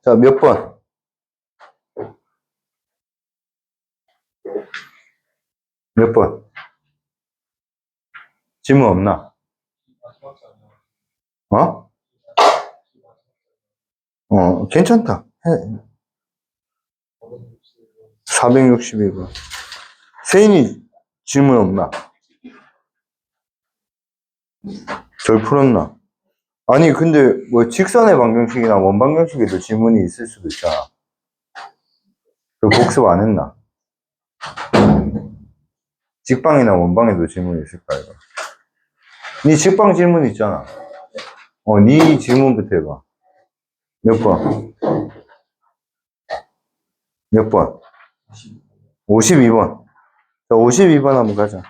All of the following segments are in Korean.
자, 몇 번? 몇 번? 질문 없나? 어? 괜찮다. 461번. 세인이 질문 없나? 절 풀었나? 아니, 근데 뭐 직선의 방정식이나 원방정식에도 질문이 있을 수도 있잖아. 그 복습 안 했나? 직방이나 원방에도 질문이 있을까, 이거? 니 직방 질문 있잖아. 니 질문부터 해봐. 몇 번? 몇 번? 52번. 자, 52번 한번 가자.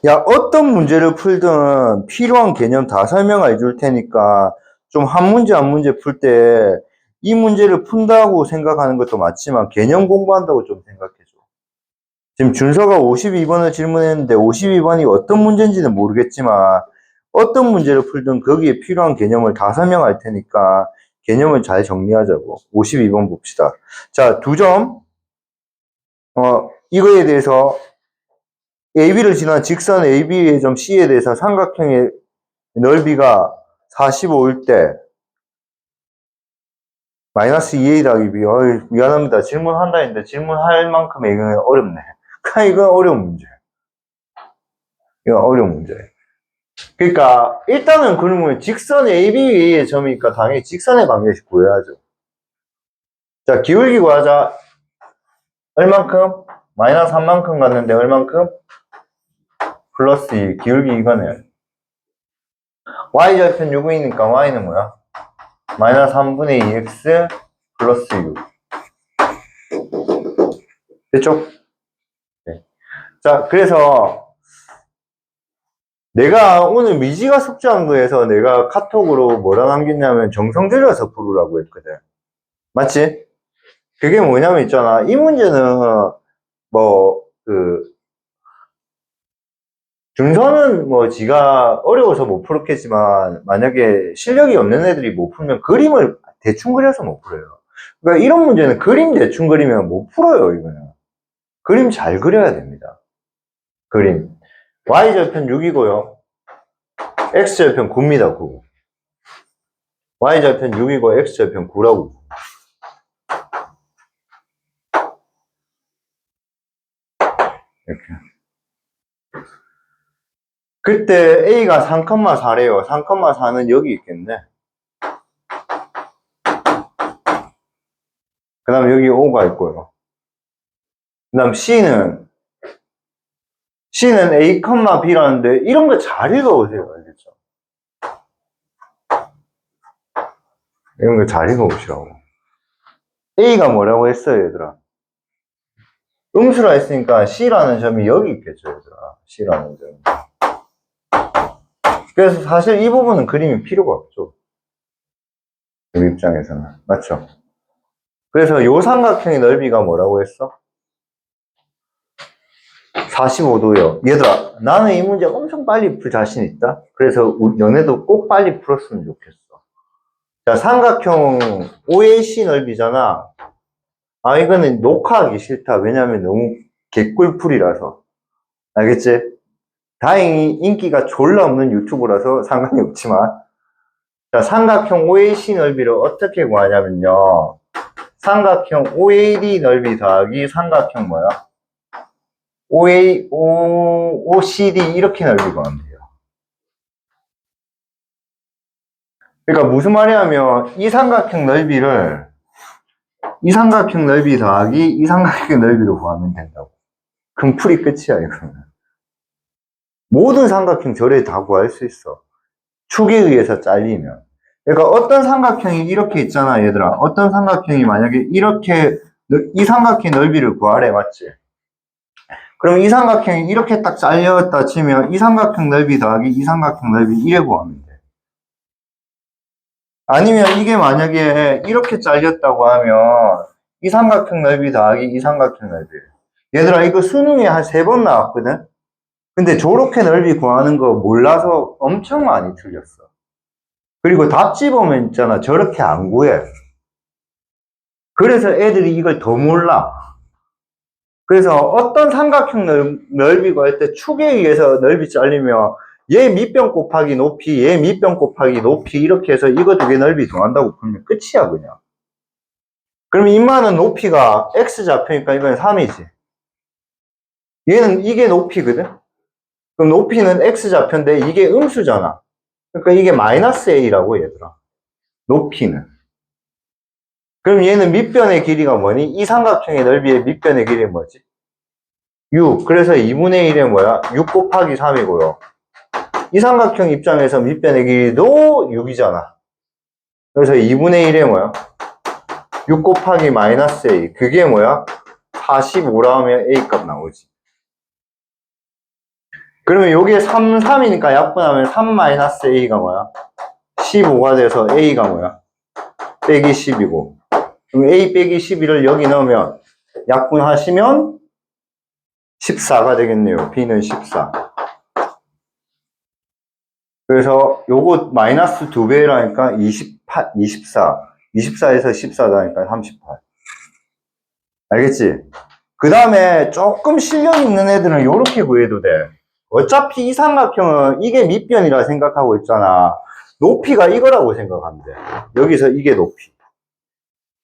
야, 어떤 문제를 풀든 필요한 개념 다 설명해 줄 테니까 좀 한 문제 한 문제 풀 때 이 문제를 푼다고 생각하는 것도 맞지만 개념 공부한다고 좀 생각해 줘. 지금 준서가 52번을 질문했는데 52번이 어떤 문제인지는 모르겠지만 어떤 문제를 풀든 거기에 필요한 개념을 다 설명할 테니까 개념을 잘 정리하자고. 52번 봅시다. 자, 2점. 이거에 대해서 AB를 지난 직선 AB의 점 C에 대해서 삼각형의 넓이가 45일 때 마이너스 2a 더하기 b. 미안합니다. 질문한다 했는데 질문할 만큼 이건 어렵네. 이건 어려운 문제. 이건 어려운 문제. 그러니까 일단은 그러면 직선 AB의 점이니까 당연히 직선의 방정식 구해야죠. 자, 기울기 구하자. 얼만큼? 마이너스 3만큼 갔는데 얼만큼? 플러스 2. 기울기 이거네. y절편 6이니까 y는 뭐야? 마이너스 3분의 2x 플러스 6. 됐죠? 네. 자, 그래서 내가 오늘 미지가 숙제한 거에서 내가 카톡으로 뭐라 남겼냐면 정성 들여서 풀으라고 했거든. 맞지? 그게 뭐냐면 있잖아. 이 문제는 준서는 지가 어려워서 못 풀었겠지만 만약에 실력이 없는 애들이 못 풀면 그림을 대충 그려서 못 풀어요. 그러니까 이런 문제는 그림 대충 그리면 못 풀어요, 이거는. 그림 잘 그려야 됩니다. 그림. y절편 6이고요. x절편 9입니다, 9. y절편 6이고 x절편 9라고. 이렇게. 그때 a가 3,4래요. 3,4는 여기 있겠네. 그 다음 여기 5가 있고요. 그 다음 C는 A, B라는데 이런 거 잘 읽어보세요. 알겠죠? 이런 거 잘 읽어보시라고. A가 뭐라고 했어요, 얘들아? 음수라 했으니까 C라는 점이 여기 있겠죠, 얘들아. C라는 점. 그래서 사실 이 부분은 그림이 필요가 없죠. 우리 입장에서는. 맞죠? 그래서 요 삼각형의 넓이가 뭐라고 했어? 45도요. 얘들아, 나는 이 문제 엄청 빨리 풀 자신 있다. 그래서 너네도 꼭 빨리 풀었으면 좋겠어. 자, 삼각형 OAC 넓이잖아. 이거는 녹화하기 싫다. 왜냐면 너무 개꿀풀이라서. 알겠지? 다행히 인기가 졸라 없는 유튜브라서 상관이 없지만. 자, 삼각형 OAC 넓이를 어떻게 구하냐면요. 삼각형 OAD 넓이 더하기 삼각형 뭐야? OCD 이렇게 넓이 구하면 돼요. 그러니까 무슨 말이냐면 이 삼각형 넓이 더하기 이 삼각형 넓이로 구하면 된다고. 그럼 풀이 끝이야, 이거는. 모든 삼각형 절에 다 구할 수 있어. 축에 의해서 잘리면. 그러니까 어떤 삼각형이 이렇게 있잖아, 얘들아. 어떤 삼각형이 만약에 이렇게, 이 삼각형 넓이를 구하래, 맞지? 그럼 이 삼각형이 이렇게 딱 잘렸다 치면 이 삼각형 넓이 더하기 이 삼각형 넓이 이래 구하면 돼. 아니면 이게 만약에 이렇게 잘렸다고 하면 이 삼각형 넓이 더하기 이 삼각형 넓이. 얘들아, 이거 수능에 한 3번 나왔거든? 근데 저렇게 넓이 구하는 거 몰라서 엄청 많이 틀렸어. 그리고 답 집으면 있잖아. 저렇게 안 구해. 그래서 애들이 이걸 더 몰라. 그래서 어떤 삼각형 넓이 구할 때 축에 의해서 넓이 잘리면 얘 밑변 곱하기 높이, 얘 밑변 곱하기 높이 이렇게 해서 이거 두 개 넓이 더한다고 풀면 끝이야 그냥. 그럼 인마는 높이가 x좌표니까 이건 3이지. 얘는 이게 높이거든. 그럼 높이는 x좌표인데 이게 음수잖아. 그러니까 이게 마이너스 a라고 얘들아. 높이는. 그럼 얘는 밑변의 길이가 뭐니? 이 삼각형의 넓이의 밑변의 길이는 뭐지? 6. 그래서 2분의 1은 뭐야? 6 곱하기 3이고요. 이 삼각형 입장에서 밑변의 길이도 6이잖아. 그래서 2분의 1에 뭐야? 6 곱하기 마이너스 a. 그게 뭐야? 45라 하면 a 값 나오지. 그러면 여기에 3, 3이니까 약분하면 3 마이너스 a가 뭐야? 15가 돼서 a가 뭐야? 빼기 10이고. 그럼 a 빼기 11을 여기 넣으면 약분하시면 14가 되겠네요. b는 14. 그래서 요거 마이너스 2배라니까 28, 24. 24에서 14다니까 38. 알겠지? 그 다음에 조금 실력 있는 애들은 요렇게 구해도 돼. 어차피 이 삼각형은 이게 밑변이라 생각하고 있잖아. 높이가 이거라고 생각하면 돼. 여기서 이게 높이.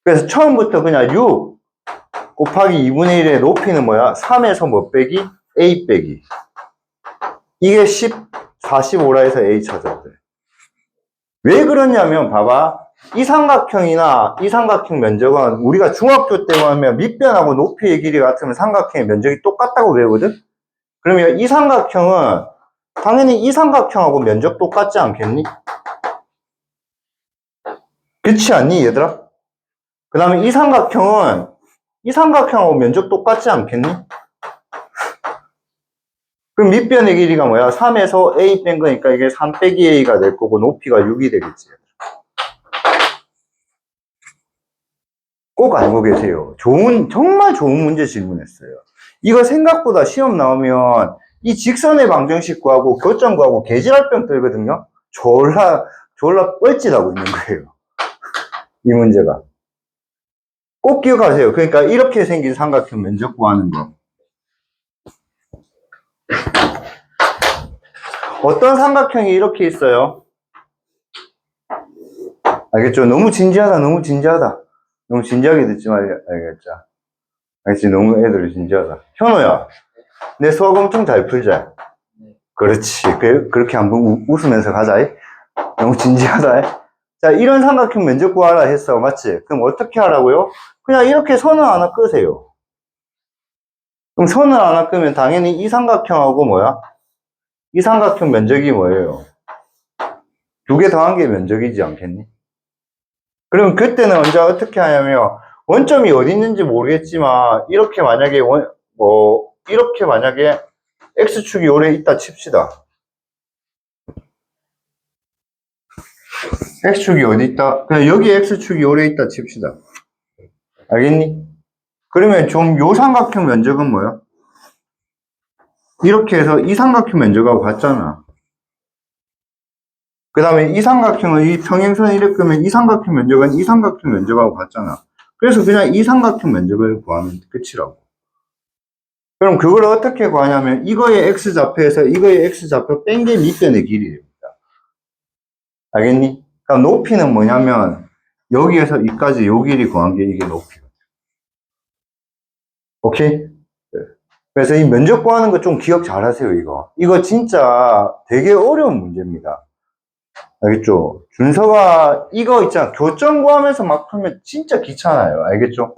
그래서 처음부터 그냥 6 곱하기 2분의 1의 높이는 뭐야? 3에서 뭐 빼기? a 빼기. 이게 10, 45라 해서 a 찾아야 돼. 왜 그러냐면 봐봐. 이 삼각형이나 이 삼각형 면적은 우리가 중학교 때 보면 밑변하고 높이의 길이 같으면 삼각형의 면적이 똑같다고 배우거든? 그러면 이 삼각형은 당연히 이 삼각형하고 면적 똑같지 않겠니? 그렇지 않니 얘들아? 그 다음에 이 삼각형은 이 삼각형하고 면적 똑같지 않겠니? 그럼 밑변의 길이가 뭐야? 3에서 a 뺀 거니까 이게 3 빼기 a가 될 거고 높이가 6이 되겠지. 꼭 알고 계세요. 정말 좋은 문제 질문했어요. 이거 생각보다 시험 나오면 이 직선의 방정식 구하고 교점 구하고 개지랄병 들거든요. 졸라 뻘짓하고 있는 거예요. 이 문제가. 꼭 기억하세요. 그러니까 이렇게 생긴 삼각형 면적 구하는 거. 어떤 삼각형이 이렇게 있어요? 알겠죠? 너무 진지하다, 너무 진지하다. 너무 진지하게 듣지 말아야 알겠죠? 알겠지? 너무 애들이 진지하다. 현호야, 내 수학 엄청 잘 풀자. 그렇지. 그렇게 한번 웃으면서 가자. 너무 진지하다. 자, 이런 삼각형 면적 구하라 했어. 맞지? 그럼 어떻게 하라고요? 그냥 이렇게 선을 하나 끄세요. 그럼 선을 하나 끄면 당연히 이 삼각형하고 뭐야? 이 삼각형 면적이 뭐예요? 두 개 더한 게 면적이지 않겠니? 그럼 그때는 언제 어떻게 하냐면 원점이 어디 있는지 모르겠지만 이렇게 만약에 이렇게 만약에 x축이 오래 있다 칩시다. x축이 어디 있다? 그냥 여기 x축이 오래 있다 칩시다. 알겠니? 그러면 좀 요 삼각형 면적은 뭐야? 이렇게 해서 이 삼각형 면적하고 같잖아. 그 다음에 이 삼각형은 이 평행선을 이렇게 끄면 이 삼각형 면적은 이 삼각형 면적하고 같잖아. 그래서 그냥 이 삼각형 면적을 구하면 끝이라고. 그럼 그걸 어떻게 구하냐면 이거의 x좌표에서 이거의 x좌표 뺀 게 밑변의 길이입니다. 알겠니? 그럼 높이는 뭐냐면 여기에서 이까지 요 길이 구한 게 이게 높이거든. 오케이? 그래서 이 면적 구하는 거 좀 기억 잘 하세요, 이거. 이거 진짜 되게 어려운 문제입니다. 알겠죠? 준서가 이거 있잖아. 교점 구하면서 막 풀면 진짜 귀찮아요. 알겠죠?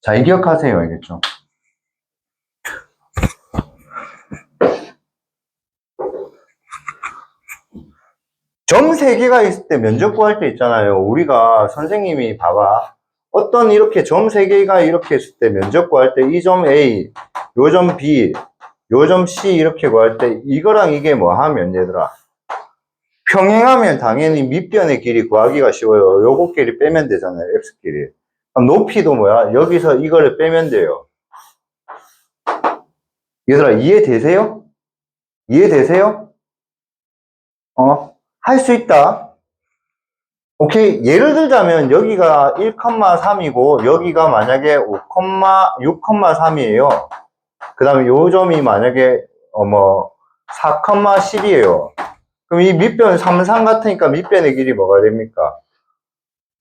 잘 기억하세요. 알겠죠? 점 3개가 있을 때 면적 구할 때 있잖아요. 우리가 선생님이 봐봐. 어떤 이렇게 점 3개가 이렇게 있을 때 면적 구할 때 이 점 A, 요 점 B, 요 점 C 이렇게 구할 때 이거랑 이게 뭐 하면 얘들아. 평행하면 당연히 밑변의 길이 구하기가 쉬워요. 요거 길이 빼면 되잖아요. X길이. 그럼 높이도 뭐야? 여기서 이거를 빼면 돼요. 얘들아, 이해되세요? 이해되세요? 할 수 있다. 오케이. 예를 들자면 여기가 1,3이고 여기가 만약에 6,3이에요. 그 다음에 요 점이 만약에 4,10이에요. 그럼 이 밑변 3, 3 같으니까 밑변의 길이 뭐가 됩니까?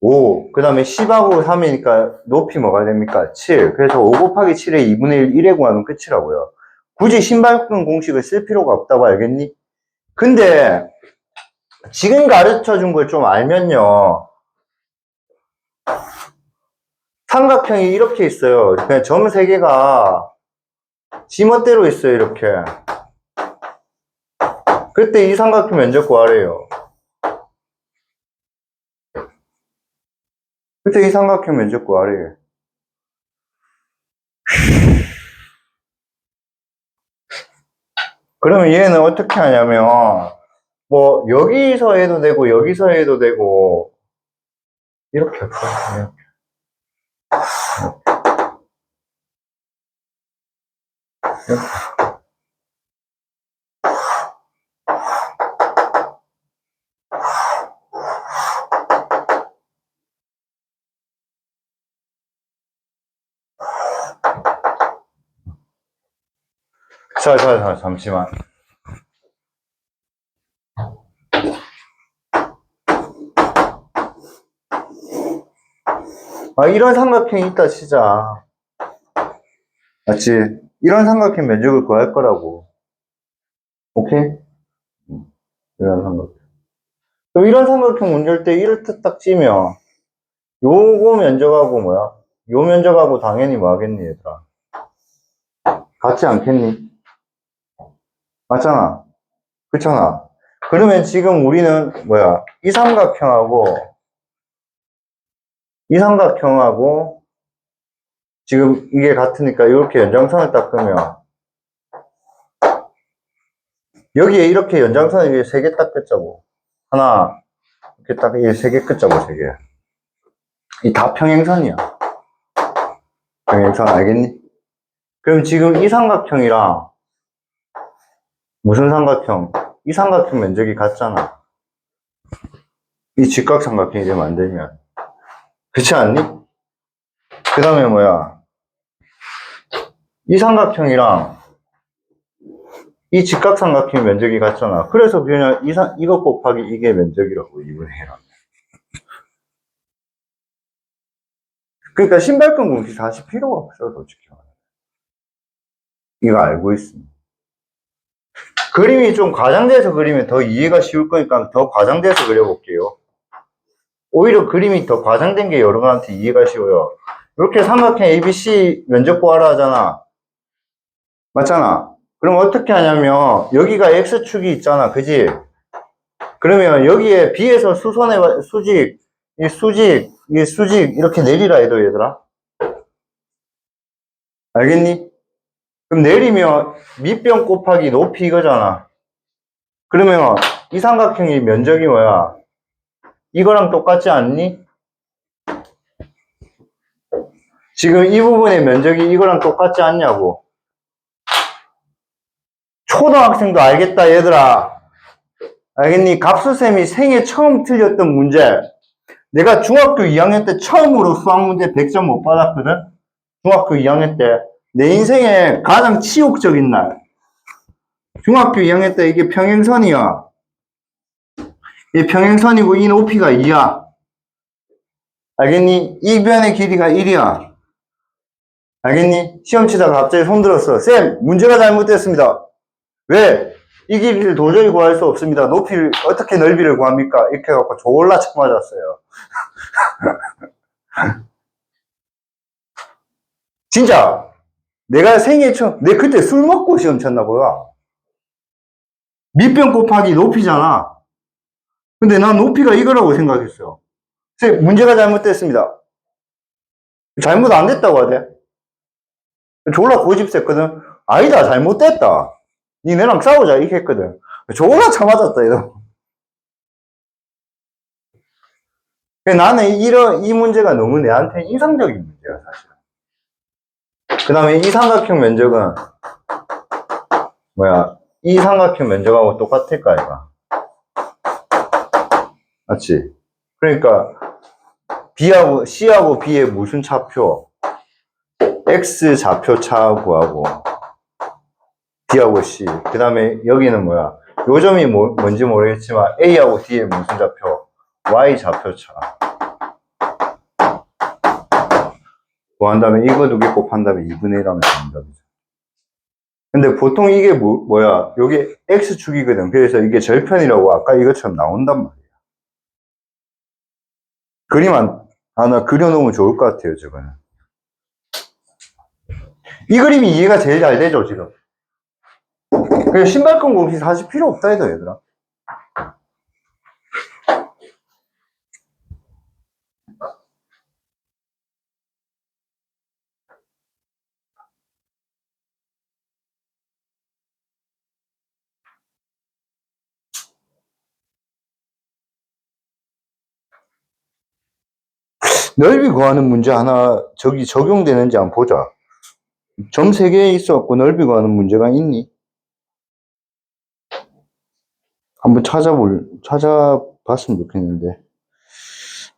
5. 그 다음에 10하고 3이니까 높이 뭐가 됩니까? 7. 그래서 5 곱하기 7의 2분의 1, 1에 구하면 끝이라고요. 굳이 신발끈 공식을 쓸 필요가 없다고 알겠니? 근데 지금 가르쳐 준 걸 좀 알면요. 삼각형이 이렇게 있어요. 그냥 점 3개가 지멋대로 있어요. 이렇게. 그때 이 삼각형 면적 구하래요. 그때 이 삼각형 면적 구하래요. 그러면 얘는 어떻게 하냐면 뭐 여기서 해도 되고 여기서 해도 되고 이렇게 할까요? 이렇게. 자, 잠시만. 이런 삼각형이 있다 치자. 맞지? 이런 삼각형 면적을 구할 거라고. 오케이? 이런 삼각형. 그럼 이런 삼각형 문제일 때 이렇게 딱 찌면 요거 면적하고 뭐야? 요 면적하고 당연히 뭐 하겠니, 얘들아? 같지 않겠니? 맞잖아. 그렇잖아. 그러면 지금 우리는 뭐야? 이 삼각형하고 지금 이게 같으니까 이렇게 연장선을 딱 그으면 여기에 이렇게 연장선을 이렇게 3개 딱 긋자고. 하나, 이렇게 딱 이게 3개 긋자고, 3개. 이 다 평행선이야. 평행선 알겠니? 그럼 지금 이 삼각형이랑 무슨 삼각형? 이 삼각형 면적이 같잖아. 이 직각삼각형이 되면 안 되면. 그렇지 않니? 그 다음에 뭐야? 이 삼각형이랑 이 직각삼각형 면적이 같잖아. 그래서 그냥 이거 곱하기 이게 면적이라고 2분의 1. 그러니까 신발끈 공식 다시 필요가 없어, 솔직히. 이거 알고 있습니다. 그림이 좀 과장돼서 그리면 더 이해가 쉬울 거니까 더 과장돼서 그려볼게요. 오히려 그림이 더 과장된 게 여러분한테 이해가 쉬워요. 이렇게 삼각형 ABC 면적 구하라 하잖아. 맞잖아. 그럼 어떻게 하냐면 여기가 X축이 있잖아. 그지? 그러면 여기에 B에서 수선의 수직, 이 수직 이렇게 내리라 해도 얘들아. 알겠니? 그럼 내리면 밑변 곱하기 높이 이거잖아. 그러면 이 삼각형의 면적이 뭐야? 이거랑 똑같지 않니? 지금 이 부분의 면적이 이거랑 똑같지 않냐고. 초등학생도 알겠다, 얘들아. 알겠니? 갑수쌤이 생애 처음 틀렸던 문제. 내가 중학교 2학년 때 처음으로 수학 문제 100점 못 받았거든? 중학교 2학년 때. 내 인생에 가장 치욕적인 날. 중학교 2학년 때 이게 평행선이야. 이 평행선이고 이 높이가 2야. 알겠니? 이 변의 길이가 1이야. 알겠니? 시험 치다가 갑자기 손 들었어. 쌤, 문제가 잘못됐습니다. 왜? 이 길이를 도저히 구할 수 없습니다. 높이를, 어떻게 넓이를 구합니까? 이렇게 해갖고 졸라 쳐맞았어요. 진짜, 내가 생애 처음, 내 그때 술 먹고 시험 쳤나 보다. 밑변 곱하기 높이잖아. 근데 난 높이가 이거라고 생각했어요. 쌤, 문제가 잘못됐습니다. 잘못 안 됐다고 하대. 졸라 고집셌거든. 아니다, 잘못됐다. 니네랑 싸우자, 이렇게 했거든. 졸라 쳐맞았다, 이거. 나는 이 문제가 너무 내한테 인상적인 문제야, 사실. 그 다음에 이 삼각형 면적은, 뭐야, 이 삼각형 면적하고 똑같을까, 이거. 맞지? 그러니까 B하고 C하고 B의 무슨 차표? X 좌표 차 구하고 B하고 C. 그 다음에 여기는 뭐야? 요 점이 뭔지 모르겠지만 A하고 D의 무슨 좌표? Y 좌표 차. 구한 다음에 이거 두 개 곱한 다음에 2분의 1 하면 정답이죠. 근데 보통 이게 뭐야? 여기 X축이거든. 그래서 이게 절편이라고 아까 이것처럼 나온단 말이야. 그림 하나 그려놓으면 좋을 것 같아요, 저거는. 이 그림이 이해가 제일 잘 되죠, 지금. 그냥 신발끈 공식 사실 필요 없다 해도 얘들아. 넓이 구하는 문제 하나 저기 적용되는지 한번 보자. 점 3개에 있어갖고 넓이 구하는 문제가 있니? 한번 찾아봤으면 좋겠는데.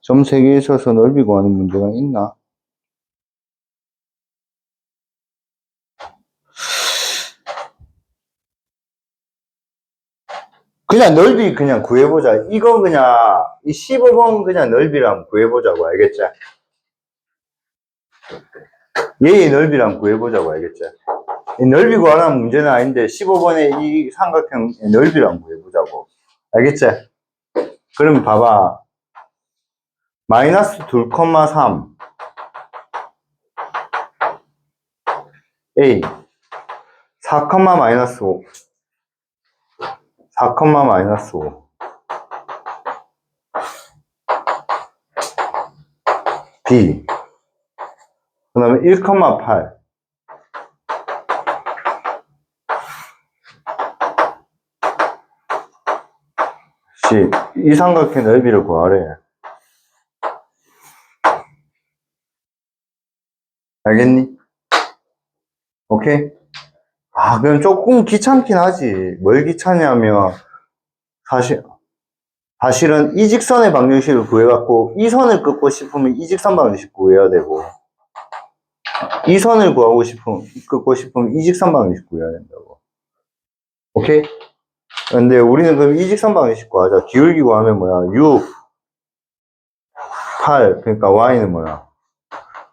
점 3개에 있어서 넓이 구하는 문제가 있나? 그냥 넓이 그냥 구해보자. 이거 그냥, 이 15번 그냥 넓이랑 구해보자고, 알겠지? 얘의 넓이랑 구해보자고, 알겠지? 이 넓이 구하는 문제는 아닌데, 15번의 이 삼각형 넓이랑 구해보자고. 알겠지? 그럼 봐봐. 마이너스 2,3 A 4, 마이너스 5 4, 마이너스 5 B 그 다음에 1,8 C 이 삼각형 넓이를 구하래. 알겠니? 오케이? 아, 그럼 조금 귀찮긴 하지. 뭘 귀찮냐면, 사실은 이 직선의 방정식을 구해갖고, 이 선을 긋고 싶으면 이 직선 방정식 구해야 되고, 이 선을 긋고 싶으면 이 직선 방정식 구해야 된다고. 오케이? 근데 우리는 그럼 이 직선 방정식 구하자. 기울기 구하면 뭐야? 6, 8, 그러니까 y는 뭐야?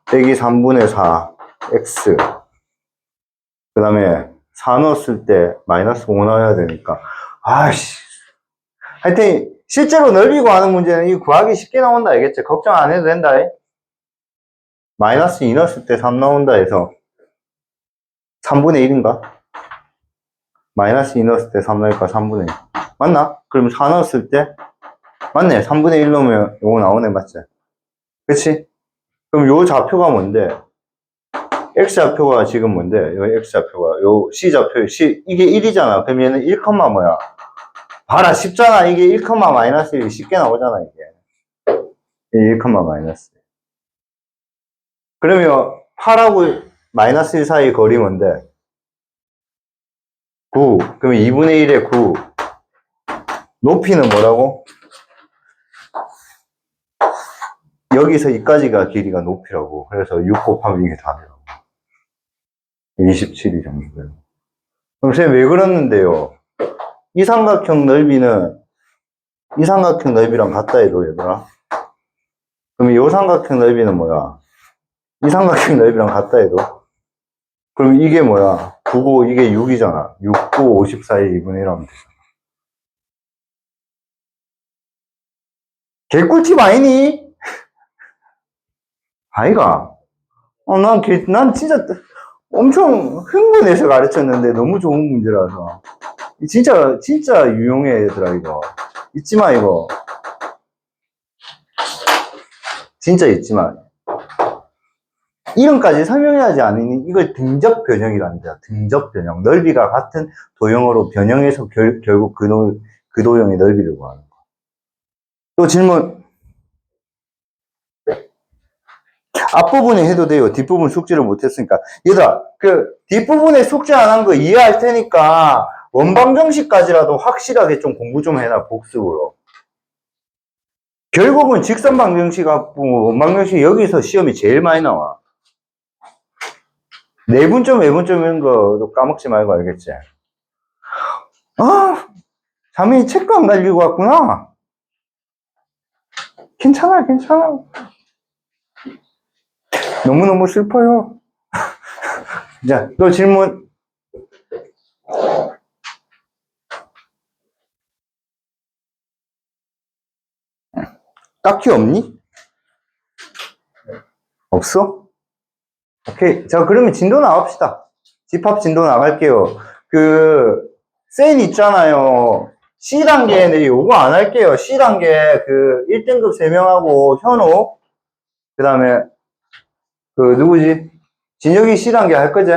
빼기 3분의 4, x. 그 다음에 4 넣었을 때 마이너스 5 넣어야 되니까. 아이씨. 하여튼, 실제로 넓이 구하는 문제는 이 구하기 쉽게 나온다, 알겠지? 걱정 안 해도 된다, 마이너스 2 넣었을 때 3 나온다 해서 3분의 1인가? 마이너스 2 넣었을 때 3 나오니까 3분의 1. 맞나? 그럼 4 넣었을 때? 맞네. 3분의 1 넣으면 요거 나오네, 맞지? 그치? 그럼 요 좌표가 뭔데? X좌표가 지금 뭔데? 요 X좌표가, 요 C좌표, 이게 1이잖아. 그럼 얘는 1, 뭐야? 봐라, 쉽잖아. 이게 1, 마이너스 1이 쉽게 나오잖아, 이게. 1, 마이너스 1. 그러면 8하고 마이너스 1 사이 거리 뭔데? 9. 그러면 2분의 1에 9. 높이는 뭐라고? 여기서 이까지가 길이가 높이라고. 그래서 6 곱하면 이게 답이라고. 27이 정도 돼요. 그럼 쟤 왜 그랬는데요? 이 삼각형 넓이는 이 삼각형 넓이랑 같다 해도 얘들아. 그럼 이 삼각형 넓이는 뭐야? 이 삼각형 넓이랑 같다 해도. 그럼 이게 뭐야? 9고 이게 6이잖아. 6, 9, 54에 2분의 1 하면 되잖아. 개꿀팁 아니니? 아이가. 난 진짜 엄청 흥분해서 가르쳤는데 너무 좋은 문제라서. 진짜 유용해, 얘들아, 이거. 잊지 마, 이거. 진짜 잊지 마. 이름까지 설명해야지 않으니 이걸 등적 변형이란다. 등적 변형. 넓이가 같은 도형으로 변형해서 결국 그 도형의 넓이를 구하는 거. 또 질문. 앞부분에 해도 돼요. 뒷부분 숙제를 못했으니까. 얘들아, 그 뒷부분에 숙제 안 한 거 이해할 테니까 원방정식까지라도 확실하게 좀 공부 좀 해놔, 복습으로. 결국은 직선 방정식 갖고 원방 방정식 여기서 시험이 제일 많이 나와. 내분점, 외분점 이런 거 까먹지 말고 알겠지? 아, 자민이 책도 안 갈리고 왔구나. 괜찮아, 괜찮아. 너무너무 슬퍼요. 자, 또 질문. 딱히 없니? 없어? 오케이. 자, 그러면 진도 나갑시다. 집합 진도 나갈게요. 센 있잖아요. C단계는 요거 안 할게요. C단계 1등급 3명하고 현호, 그 다음에 누구지? 진혁이 C단계 할 거지?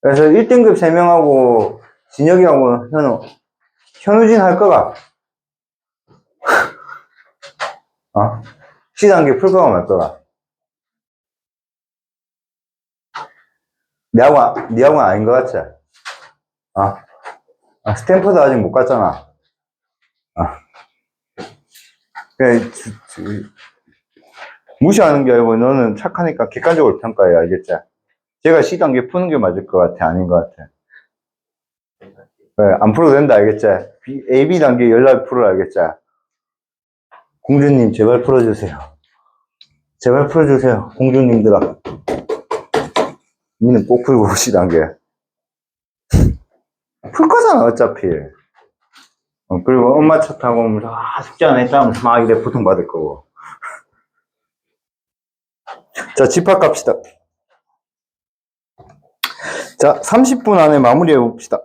그래서 1등급 3명하고 진혁이하고 현우진 할 거가? C단계 풀 거가 말 거가? 니하고는 아닌 것 같지? 스탠퍼드 아직 못 갔잖아. 무시하는 게 아니고 너는 착하니까 객관적으로 평가해, 알겠지? 제가 C단계 푸는 게 맞을 것 같아, 아닌 것 같아? 안 풀어도 된다, 알겠지? A, B 단계 연락 풀어, 알겠지? 공주님, 제발 풀어주세요. 제발 풀어주세요, 공주님들아. 니는 꼭 풀고 C단계. 풀 거잖아, 어차피. 그리고 엄마 차 타고 오면서, 숙제 안 했다 하면서 막 이래 보통 받을 거고. 자, 집합 갑시다. 자, 30분 안에 마무리해 봅시다.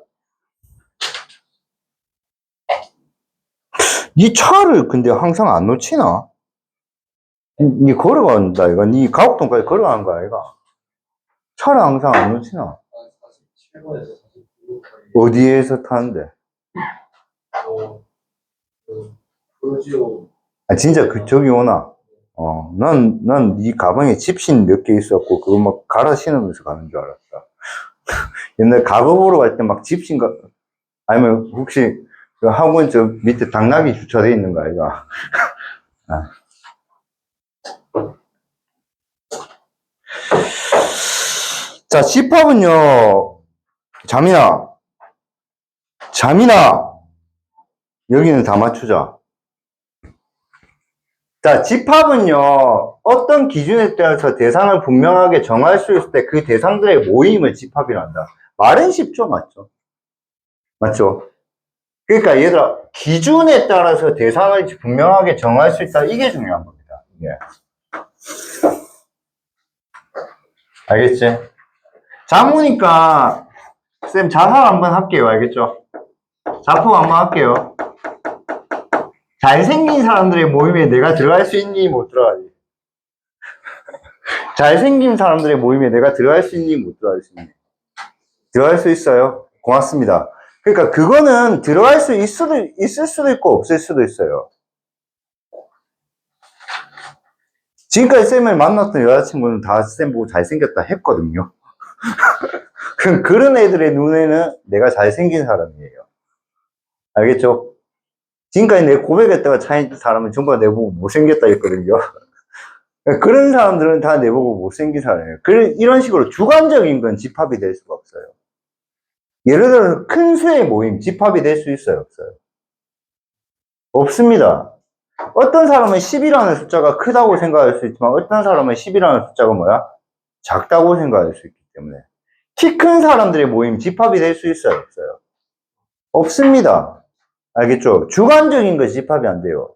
니 차를 근데 항상 안 놓치나? 니 걸어간다, 이거. 니 가옥동까지 걸어가는 거야, 이거. 차를 항상 안 놓치나? 어디에서 타는데? 진짜 저기 오나? 난 니 가방에 집신 몇 개 있었고, 그거 막 갈아 신으면서 가는 줄 알았다. 옛날 작업으로 갈 때 막 집신 아니면 혹시 그 학원 저 밑에 당나귀 주차돼 있는 거 아이가? 자, 집합은요, 자민아, 여기는 다 맞추자. 자, 집합은요, 어떤 기준에 따라서 대상을 분명하게 정할 수 있을 때 그 대상들의 모임을 집합이란다. 말은 쉽죠, 맞죠? 맞죠? 그러니까 얘들아, 기준에 따라서 대상을 분명하게 정할 수 있다. 이게 중요한 겁니다. 이게. 알겠지? 자무니까 쌤 자살 한번 할게요. 알겠죠? 자폭 한번 할게요. 잘생긴 사람들의 모임에 내가 들어갈 수 있니? 못 들어가지? 잘생긴 사람들의 모임에 내가 들어갈 수 있니? 못 들어갈 수 있니? 들어갈 수 있어요. 고맙습니다. 그러니까 그거는 들어갈 수 있을 수도 있고 없을 수도 있어요. 지금까지 쌤을 만났던 여자친구는 다 쌤 보고 잘생겼다 했거든요. 그런 애들의 눈에는 내가 잘생긴 사람이에요. 알겠죠? 지금까지 내 고백했다가 차인 사람은 전부 다 내보고 못생겼다 했거든요. 그런 사람들은 다 내보고 못생긴 사람이에요. 이런 식으로 주관적인 건 집합이 될 수가 없어요. 예를 들어서 큰 수의 모임, 집합이 될 수 있어요, 없어요? 없습니다. 어떤 사람은 10이라는 숫자가 크다고 생각할 수 있지만 어떤 사람은 10이라는 숫자가 뭐야? 작다고 생각할 수 있기 때문에 키 큰 사람들의 모임, 집합이 될 수 있어요, 없어요? 없습니다. 알겠죠? 주관적인 거 집합이 안 돼요.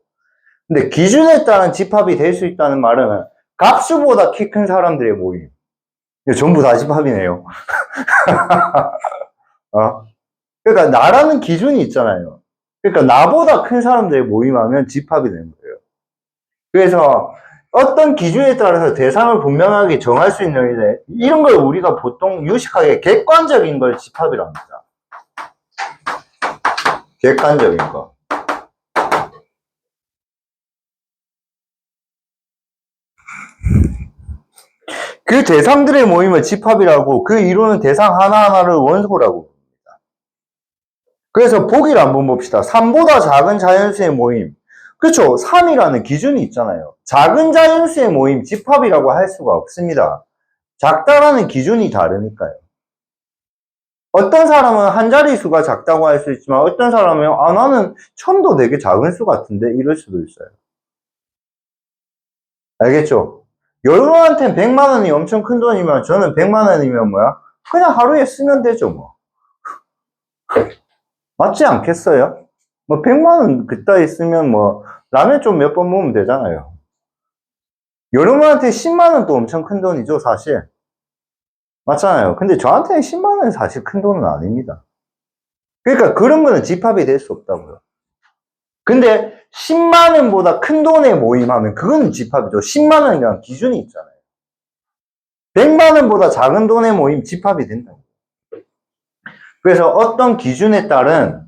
근데 기준에 따른 집합이 될 수 있다는 말은 값수보다 키 큰 사람들의 모임. 전부 다 집합이네요. 그러니까 나라는 기준이 있잖아요. 그러니까 나보다 큰 사람들의 모임하면 집합이 되는 거예요. 그래서 어떤 기준에 따라서 대상을 분명하게 정할 수 있는 이런 걸 우리가 보통 유식하게 객관적인 걸 집합이라고 합니다. 객관적인 거. 그 대상들의 모임을 집합이라고, 그 이루는 대상 하나하나를 원소라고 합니다. 그래서 보기를 한번 봅시다. 3보다 작은 자연수의 모임. 그쵸? 3이라는 기준이 있잖아요. 작은 자연수의 모임, 집합이라고 할 수가 없습니다. 작다라는 기준이 다르니까요. 어떤 사람은 한 자릿수가 작다고 할 수 있지만 어떤 사람은 나는 1000도 되게 작은 수 같은데 이럴 수도 있어요. 알겠죠? 여러분한테는 100만 원이 엄청 큰 돈이면 저는 100만 원이면 뭐야? 그냥 하루에 쓰면 되죠 뭐. 맞지 않겠어요? 뭐 100만 원 그따위 쓰면 뭐 라면 좀 몇 번 먹으면 되잖아요. 여러분한테 10만 원도 엄청 큰 돈이죠 사실. 맞잖아요. 근데 저한테는 10만 원은 사실 큰 돈은 아닙니다. 그러니까 그런 거는 집합이 될 수 없다고요. 근데 10만 원보다 큰 돈에 모임하면 그건 집합이죠. 10만 원이라는 기준이 있잖아요. 100만 원보다 작은 돈에 모임 집합이 된다고. 그래서 어떤 기준에 따른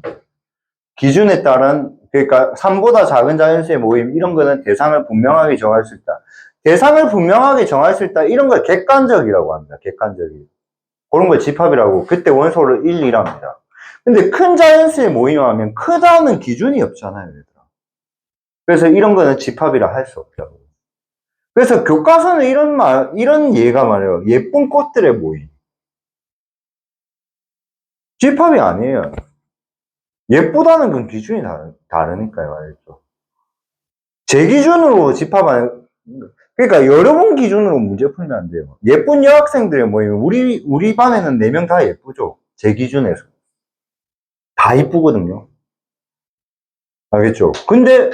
그러니까 3보다 작은 자연수의 모임 이런 거는 대상을 분명하게 정할 수 있다. 대상을 분명하게 정할 수 있다. 이런 걸 객관적이라고 합니다. 객관적이. 그런 걸 집합이라고. 그때 원소를 1, 2랍니다. 근데 큰 자연수의 모임하면 크다는 기준이 없잖아요. 얘들아. 그래서 이런 거는 집합이라 할 수 없다고. 그래서 교과서는 이런 예가 말이에요. 예쁜 꽃들의 모임. 집합이 아니에요. 예쁘다는 건 기준이 다르니까요. 알죠? 제 기준으로 집합하는, 그러니까 여러분 기준으로 문제 풀면 안 돼요. 예쁜 여학생들의 모임, 우리 반에는 4명 다 예쁘죠? 제 기준에서. 다 이쁘거든요. 알겠죠? 근데,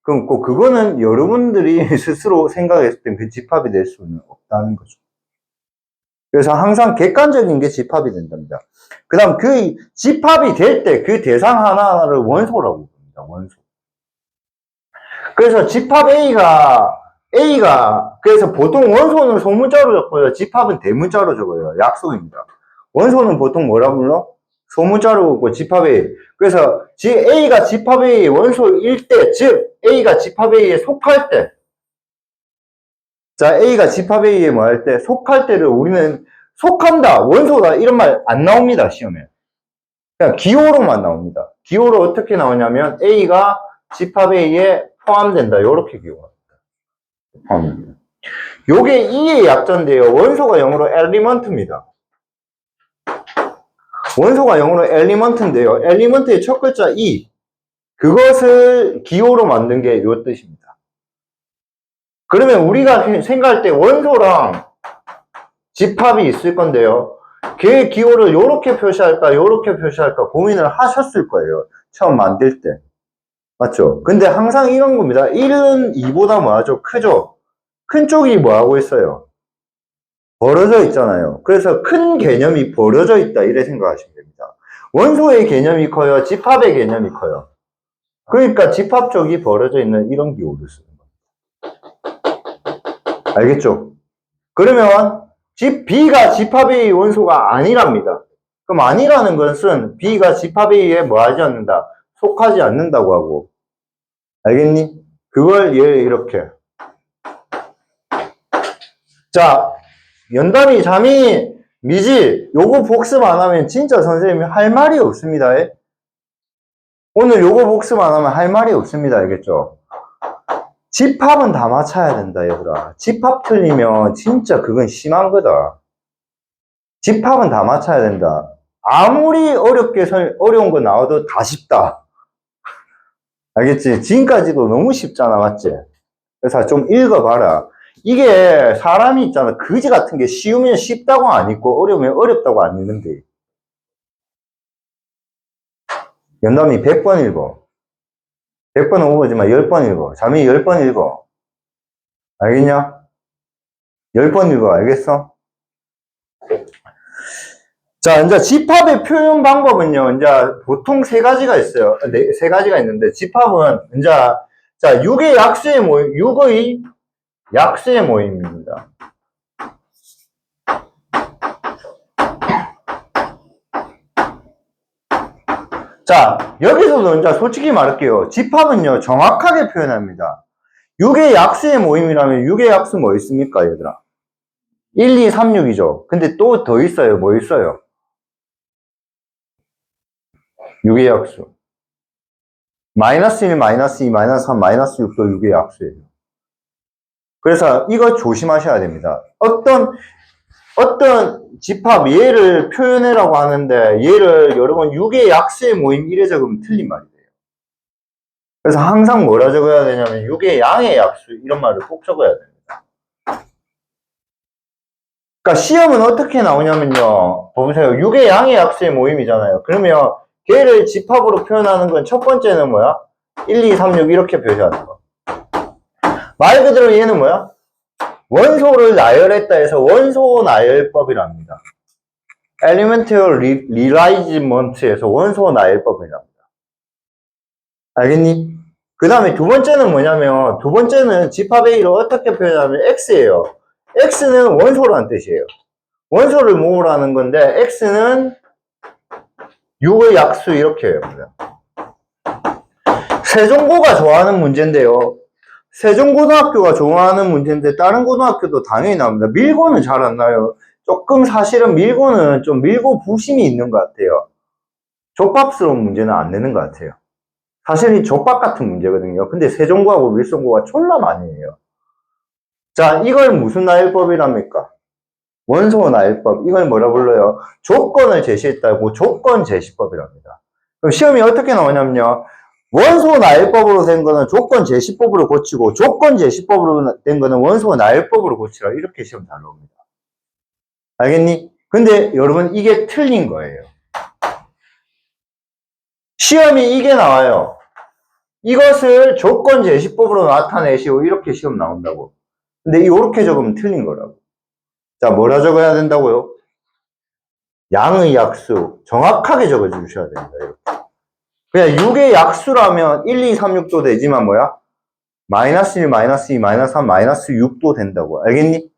그럼 꼭 그거는 여러분들이 스스로 생각했을 땐 그 집합이 될 수는 없다는 거죠. 그래서 항상 객관적인 게 집합이 된답니다. 그 다음 그 집합이 될 때 그 대상 하나하나를 원소라고 부릅니다. 원소. 그래서 집합 A가, 그래서 보통 원소는 소문자로 적고요. 집합은 대문자로 적어요. 약속입니다. 원소는 보통 뭐라 불러? 소문자로 적고 집합 A. 그래서 A가 집합 A의 원소일 때, 즉 A가 집합 A에 속할 때, 자, A가 집합 A에 뭐 할 때, 속할 때를 우리는 속한다, 원소다, 이런 말 안 나옵니다, 시험에. 그냥 기호로만 나옵니다. 기호로 어떻게 나오냐면, A가 집합 A에 포함된다, 요렇게 기호가 포함됩니다. 요게 2의 약자인데요. 원소가 영어로 엘리먼트입니다. 원소가 영어로 엘리먼트인데요. 엘리먼트의 첫 글자 E. 그것을 기호로 만든 게 요 뜻입니다. 그러면 우리가 생각할 때 원소랑 집합이 있을 건데요. 걔 기호를 요렇게 표시할까, 요렇게 표시할까 고민을 하셨을 거예요. 처음 만들 때. 맞죠? 근데 항상 이런 겁니다. 1은 2보다 뭐하죠? 크죠? 큰 쪽이 뭐하고 있어요? 벌어져 있잖아요. 그래서 큰 개념이 벌어져 있다. 이래 생각하시면 됩니다. 원소의 개념이 커요? 집합의 개념이 커요? 그러니까 집합 쪽이 벌어져 있는 이런 기호를 쓰는 거예요. 알겠죠? 그러면 B가 집합의 원소가 아니랍니다. 그럼 아니라는 것은 B가 집합에 뭐 하지 않는다? 속하지 않는다고 하고. 알겠니? 그걸 얘 이렇게. 자, 연담이, 잠이, 미지, 요거 복습 안 하면 진짜 선생님이 할 말이 없습니다. 오늘 요거 복습 안 하면 할 말이 없습니다. 알겠죠? 집합은 다 맞춰야 된다, 얘들아. 집합 틀리면 진짜 그건 심한 거다. 집합은 다 맞춰야 된다. 아무리 어려운 거 나와도 다 쉽다. 알겠지? 지금까지도 너무 쉽잖아, 맞지? 그래서 좀 읽어봐라. 이게 사람이 있잖아. 그지 같은 게 쉬우면 쉽다고 안 읽고 어려우면 어렵다고 안 읽는데. 연담이 100번 읽어. 100번은 오버지만 10번 읽어. 잠이 10번 읽어. 알겠냐? 10번 읽어. 알겠어? 자, 이제 집합의 표현 방법은요, 이제 보통 3가지가 있어요. 네, 3가지가 있는데, 집합은 이제, 자, 6의 약수의 모임, 6의 약수의 모임입니다. 자, 여기서도 이제 솔직히 말할게요. 집합은요, 정확하게 표현합니다. 6의 약수의 모임이라면 6의 약수 뭐 있습니까, 얘들아? 1, 2, 3, 6이죠. 근데 또 더 있어요. 뭐 있어요? 6의 약수. 마이너스 1, 마이너스 2, 마이너스 3, 마이너스 6도 6의 약수예요. 그래서 이거 조심하셔야 됩니다. 어떤 집합, 얘를 표현해라고 하는데, 얘를 여러분 6의 약수의 모임 이래 적으면 틀린 말이 돼요. 그래서 항상 뭐라 적어야 되냐면, 6의 양의 약수, 이런 말을 꼭 적어야 됩니다. 그러니까 시험은 어떻게 나오냐면요. 보세요. 6의 양의 약수의 모임이잖아요. 그러면 걔를 집합으로 표현하는 건 첫 번째는 뭐야? 1, 2, 3, 6 이렇게 표시하는 거. 말 그대로 얘는 뭐야? 원소를 나열했다 해서 원소 나열법이랍니다. Elementary Realizement에서 원소 나열법이랍니다. 알겠니? 그 다음에 두 번째는 뭐냐면, 두 번째는 집합 A를 어떻게 표현하면 X예요. X는 원소라는 뜻이에요. 원소를 모으라는 건데, X는 6의 약수 이렇게 해요. 세종고가 좋아하는 문제인데요. 세종고등학교가 좋아하는 문제인데 다른 고등학교도 당연히 나옵니다. 밀고는 잘 안 나요. 조금 사실은 밀고는 좀 밀고 부심이 있는 것 같아요. 족밥스러운 문제는 안 내는 것 같아요. 사실 이 족밥 같은 문제거든요. 근데 세종고하고 밀성고가 졸라 많이 해요. 자, 이걸 무슨 나열법이랍니까? 원소 나열법. 이걸 뭐라 불러요? 조건을 제시했다고 조건 제시법이랍니다. 그럼 시험이 어떻게 나오냐면요. 원소 나열법으로 된 거는 조건 제시법으로 고치고 조건 제시법으로 된 거는 원소 나열법으로 고치라. 이렇게 시험 잘 나옵니다. 알겠니? 근데 여러분 이게 틀린 거예요. 시험이 이게 나와요. 이것을 조건 제시법으로 나타내시오. 이렇게 시험 나온다고. 근데 이렇게 적으면 틀린 거라고. 자, 뭐라 적어야 된다고요? 양의 약수. 정확하게 적어주셔야 됩니다. 이렇게. 그냥 6의 약수라면 1, 2, 3, 6도 되지만 뭐야? 마이너스 1, 마이너스 2, 마이너스 3, 마이너스 6도 된다고. 알겠니?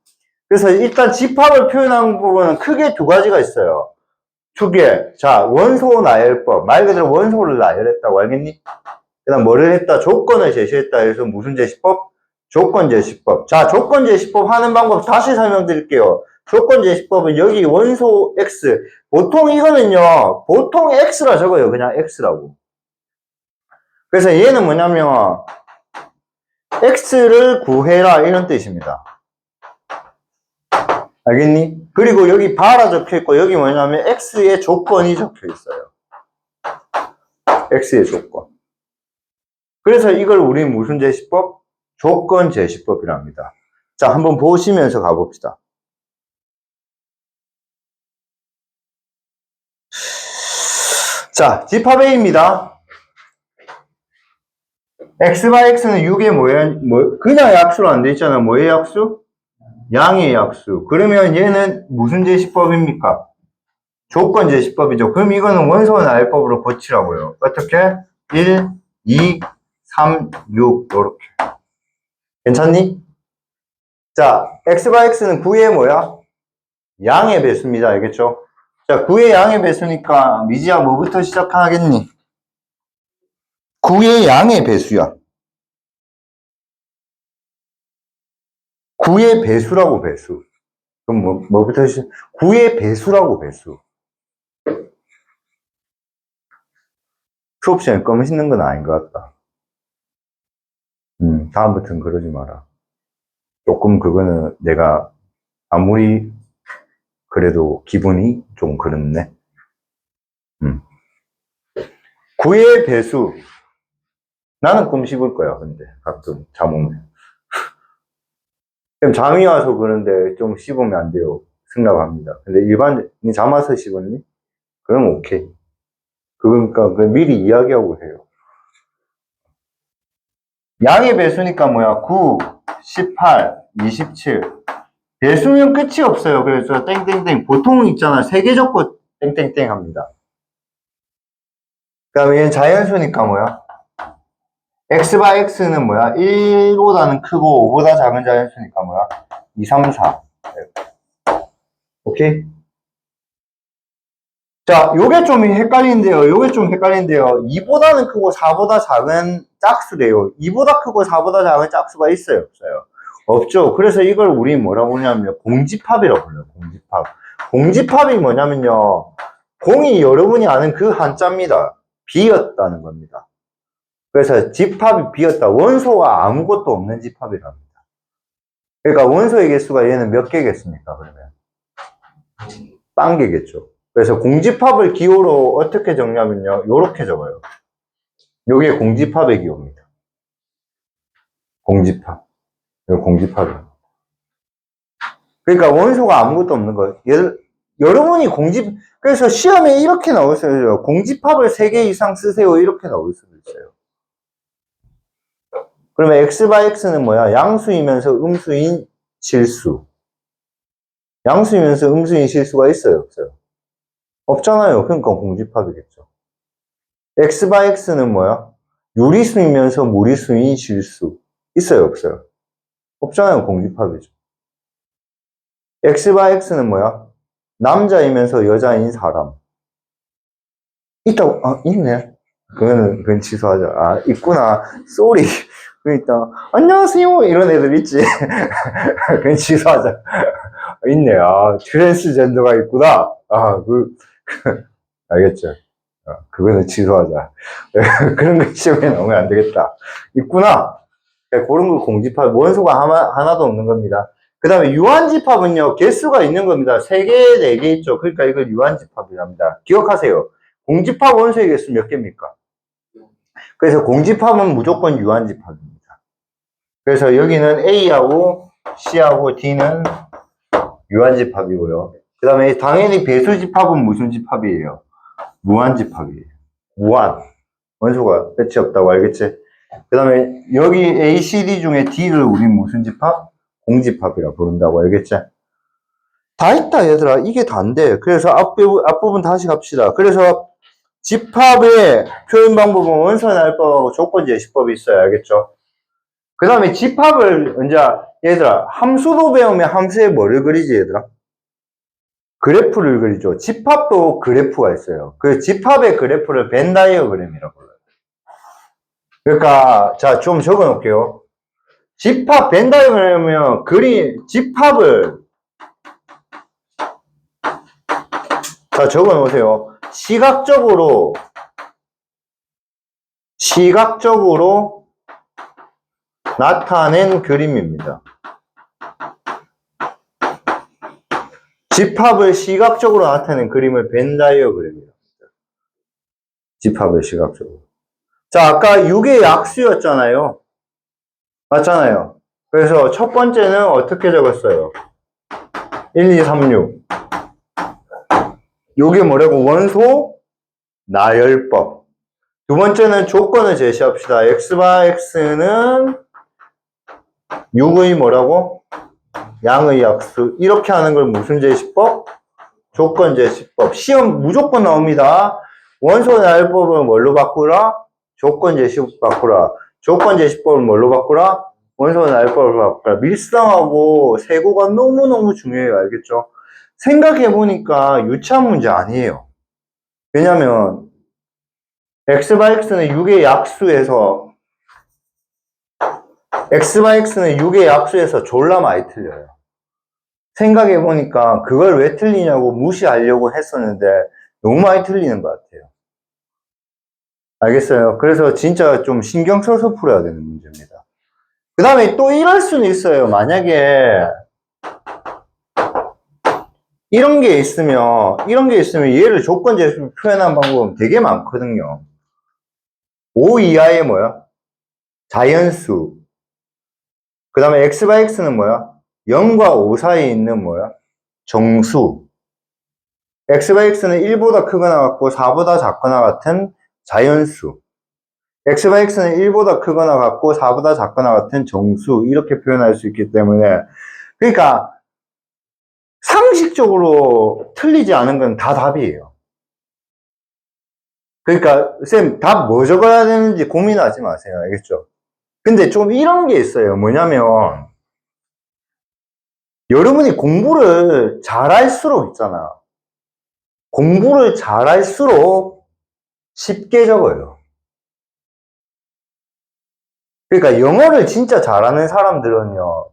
그래서 일단 집합을 표현한 부분은 크게 두 가지가 있어요. 두 개. 자, 원소 나열법. 말 그대로 원소를 나열했다고. 알겠니? 그 다음 뭐를 했다? 조건을 제시했다 해서 무슨 제시법? 조건 제시법. 자, 조건 제시법 하는 방법 다시 설명드릴게요. 조건 제시법은 여기 원소 X. 보통 이거는요, 보통 X라 적어요. 그냥 X라고. 그래서 얘는 뭐냐면, X를 구해라. 이런 뜻입니다. 알겠니? 그리고 여기 바라 적혀 있고, 여기 뭐냐면, X의 조건이 적혀 있어요. X의 조건. 그래서 이걸 우리 무슨 제시법? 조건 제시법이랍니다. 자, 한번 보시면서 가봅시다. 자, 집합 A입니다. X바 X는 6의 그냥 약수로 안 돼 있잖아. 뭐의 약수? 양의 약수. 그러면 얘는 무슨 제시법입니까? 조건 제시법이죠. 그럼 이거는 원소 나열법으로 고치라고요. 어떻게? 1, 2, 3, 6 이렇게. 괜찮니? 자, X바 X는 9의 뭐야? 양의 배수입니다. 알겠죠? 자, 9의 양의 배수니까 미지야 뭐부터 시작하겠니? 9의 양의 배수야. 9의 배수라고 배수. 그럼 뭐부터 시작? 9의 배수라고 배수. 수업 시간에 껌 씹는 건 아닌 것 같다. 다음부터는 그러지 마라. 조금 그거는 내가 아무리 그래도 기분이 좀 그렇네. 9의 배수. 나는 껌 씹을 거야, 근데. 가끔 잠 오면. 잠이 와서 그런데 좀 씹으면 안 돼요. 승낙합니다. 근데 일반인이 잠 와서 씹었니? 그럼 오케이. 그러니까 미리 이야기하고 해요. 양의 배수니까 뭐야? 9, 18, 27. 배수면 끝이 없어요. 그래서 땡땡땡. 보통 있잖아. 세 개 적고 땡땡땡 합니다. 그 다음에 얘는 자연수니까 뭐야? X바 X는 뭐야? 1보다는 크고 5보다 작은 자연수니까 뭐야? 2, 3, 4. 오케이? 자, 요게 좀 헷갈리는데요. 2보다는 크고 4보다 작은 짝수래요. 2보다 크고 4보다 작은 짝수가 있어요? 없어요? 없죠. 그래서 이걸 우리 뭐라고 부르냐면 공집합이라고 불러요. 공집합. 공집합이 뭐냐면요. 공이 여러분이 아는 그 한자입니다. 비였다는 겁니다. 그래서 집합이 비었다. 원소가 아무것도 없는 집합이랍니다. 그러니까 원소의 개수가 얘는 몇 개겠습니까? 그러면 빵 개겠죠. 그래서 공집합을 기호로 어떻게 정리하면요, 요렇게 적어요. 요게 공집합의 기호입니다. 공집합. 요 공집합이에요. 그러니까 원소가 아무것도 없는 거예요. 여러분이 그래서 시험에 이렇게 나올 수도 있어요. 공집합을 3개 이상 쓰세요. 이렇게 나올 수도 있어요. 그러면 x/x는 뭐야? 양수이면서 음수인 실수. 양수이면서 음수인 실수가 있어요? 없어요? 없잖아요. 그러니까 공집합이겠죠. x/x는 뭐야? 유리수이면서 무리수인 실수. 있어요? 없어요? 없잖아요. 공집합이죠. x/x는 뭐야? 남자이면서 여자인 사람. 있다고? 아, 있네. 그건 취소하자. 아, 있구나. 쏘리. 그러니까, 안녕하세요. 이런 애들 있지. 그건 취소하자. 있네. 아, 트랜스젠더가 있구나. 아, 알겠죠. 그거는 취소하자. 그런 거 시험에 나오면 안 되겠다. 있구나. 그런 거 공집합, 원소가 하나도 없는 겁니다. 그 다음에 유한집합은요, 개수가 있는 겁니다. 3개, 4개 있죠. 그러니까 이걸 유한집합이랍니다. 기억하세요. 공집합 원소의 개수 몇 개입니까? 그래서 공집합은 무조건 유한집합입니다. 그래서 여기는 A하고 C하고 D는 유한집합이고요. 그 다음에 당연히 배수집합은 무슨 집합이에요? 무한집합이에요. 무한. 원소가 끝이 없다고 알겠지? 그 다음에 여기 A, C, D 중에 D를 우린 무슨 집합? 공집합이라 부른다고 알겠지? 다 있다 얘들아. 이게 다인데. 그래서 앞부분 다시 갑시다. 그래서 집합의 표현 방법은 원선 알법하고 조건 제시법이 있어야 알겠죠? 그 다음에 집합을 이제 얘들아 함수도 배우면 함수에 뭐를 그리지 얘들아? 그래프를 그리죠. 집합도 그래프가 있어요. 그 집합의 그래프를 벤 다이어그램이라고 불러요. 그러니까 자 좀 적어 놓을게요. 집합 벤 다이어그램이면 집합을 자 적어 놓으세요. 시각적으로 나타낸 그림입니다. 집합을 시각적으로 나타낸 그림을 벤 다이어그램이라고 합니다. 집합을 시각적으로. 자, 아까 6의 약수였잖아요. 맞잖아요. 그래서 첫 번째는 어떻게 적었어요? 1, 2, 3, 6. 요게 뭐라고? 원소 나열법. 두 번째는 조건을 제시합시다. x/x는 6의 뭐라고? 양의 약수. 이렇게 하는 걸 무슨 제시법? 조건 제시법. 시험 무조건 나옵니다. 원소 나열법은 뭘로 바꾸라? 조건 제시법 바꾸라. 조건 제시법을 뭘로 바꾸라? 원소 나열법을 바꾸라. 밀성하고 세고가 너무너무 중요해요. 알겠죠? 생각해보니까 유치한 문제 아니에요. 왜냐면 x/x는 6의 약수에서 졸라 많이 틀려요. 생각해보니까 그걸 왜 틀리냐고 무시하려고 했었는데 너무 많이 틀리는 것 같아요. 알겠어요? 그래서 진짜 좀 신경 써서 풀어야 되는 문제입니다. 그 다음에 또 이럴 수는 있어요. 만약에 이런 게 있으면 얘를 조건 제시로 표현한 방법은 되게 많거든요. 5 이하의 뭐야? 자연수. 그 다음에 x/x는 뭐야? 0과 5 사이에 있는 뭐야? 정수. x/x는 1보다 크거나 같고 4보다 작거나 같은 자연수. x/x는 1보다 크거나 같고 4보다 작거나 같은 정수. 이렇게 표현할 수 있기 때문에 그러니까 상식적으로 틀리지 않은 건 다 답이에요. 그러니까 쌤 답 뭐 적어야 되는지 고민하지 마세요. 알겠죠? 근데 좀 이런 게 있어요. 뭐냐면 여러분이 공부를 잘할수록 있잖아. 공부를 잘할수록 쉽게 적어요. 그러니까 영어를 진짜 잘하는 사람들은요.